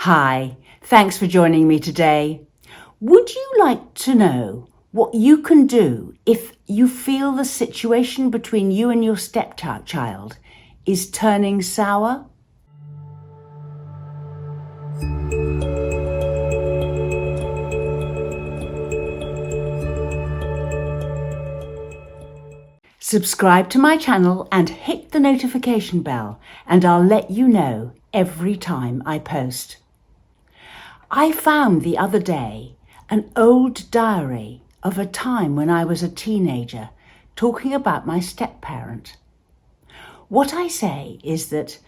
Hi, thanks for joining me today. Would you like to know what you can do if you feel the situation between you and your stepchild is turning sour? Subscribe to my channel and hit the notification bell, and I'll let you know every time I post. I found the other day an old diary of a time when I was a teenager talking about my step-parent. What I say is that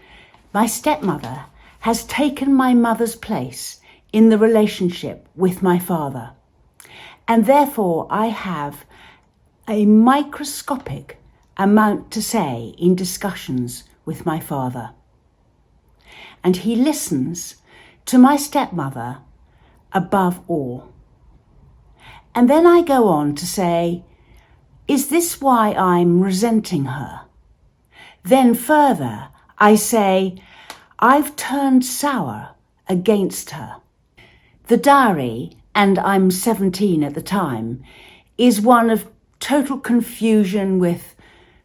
my stepmother has taken my mother's place in the relationship with my father, and therefore I have a microscopic amount to say in discussions with my father. And he listens to my stepmother above all. And then I go on to say, is this why I'm resenting her? Then further, I say, I've turned sour against her. The diary, and I'm 17 at the time, is one of total confusion with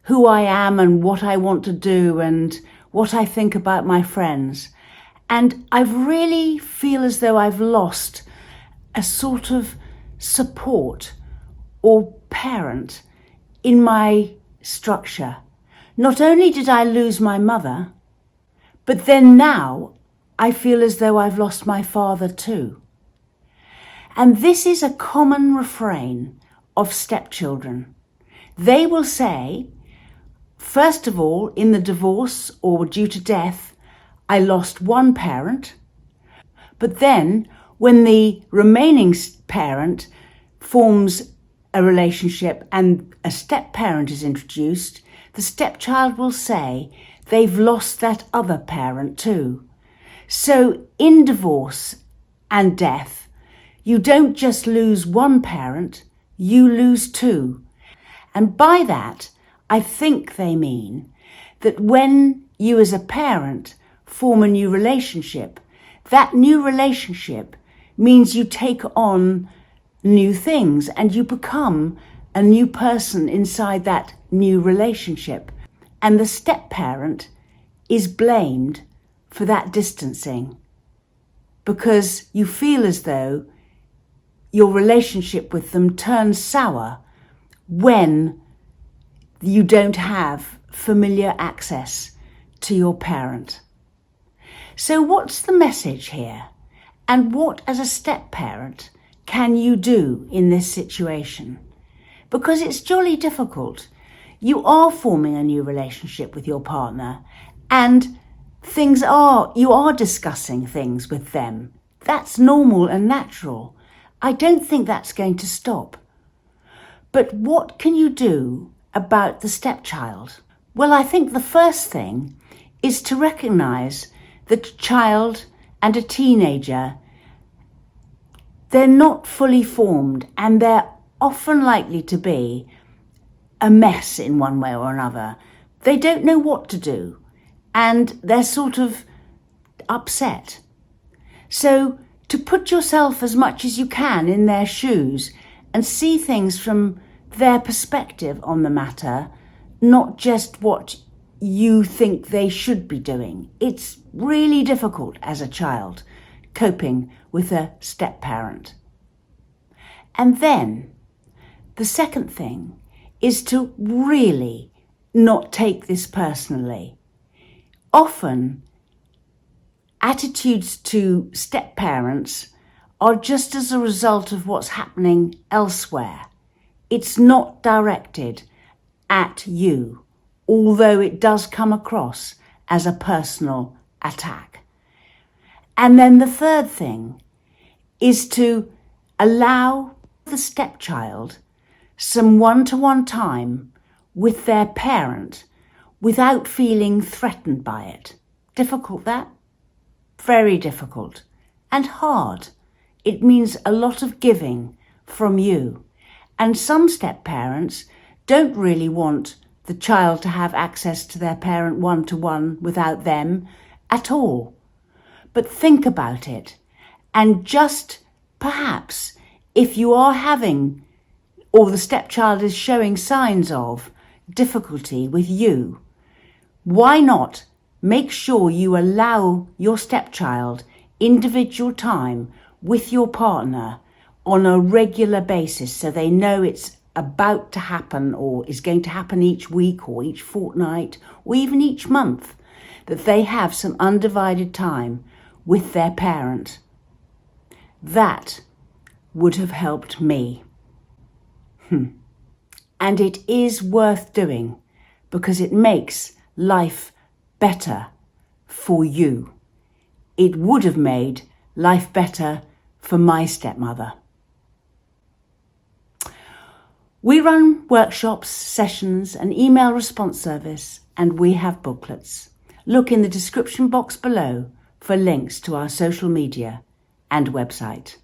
who I am and what I want to do and what I think about my friends. And I really feel as though I've lost a sort of support or parent in my structure. Not only did I lose my mother, but then now I feel as though I've lost my father too. And this is a common refrain of stepchildren. They will say, first of all, in the divorce or due to death, I lost one parent, but then when the remaining parent forms a relationship and a step-parent is introduced, the stepchild will say they've lost that other parent too. So in divorce and death, you don't just lose one parent, you lose two. And by that, I think they mean that when you as a parent form a new relationship, that new relationship means you take on new things and you become a new person inside that new relationship. And the step-parent is blamed for that distancing because you feel as though your relationship with them turns sour when you don't have familiar access to your parent. So what's the message here? And what, as a step-parent, can you do in this situation? Because it's jolly difficult. You are forming a new relationship with your partner and you are discussing things with them. That's normal and natural. I don't think that's going to stop. But what can you do about the stepchild? Well, I think the first thing is to recognise that a child and a teenager, they're not fully formed and they're often likely to be a mess in one way or another. They don't know what to do and they're sort of upset. So to put yourself as much as you can in their shoes and see things from their perspective on the matter, not just what you think they should be doing. It's really difficult as a child coping with a step-parent. And then the second thing is to really not take this personally. Often attitudes to step-parents are just as a result of what's happening elsewhere. It's not directed at you, although it does come across as a personal attack. And then the third thing is to allow the stepchild some one-to-one time with their parent without feeling threatened by it. Difficult, that? Very difficult and hard. It means a lot of giving from you. And some step-parents don't really want the child to have access to their parent one-to-one without them at all. but think about it. And just perhaps if you are having, or the stepchild is showing signs of difficulty with you, why not make sure you allow your stepchild individual time with your partner on a regular basis so they know it's about to happen or is going to happen each week or each fortnight or even each month, that they have some undivided time with their parent. That would have helped me. And it is worth doing because it makes life better for you. It would have made life better for my stepmother. We run workshops, sessions, an email response service, and we have booklets. Look in the description box below for links to our social media and website.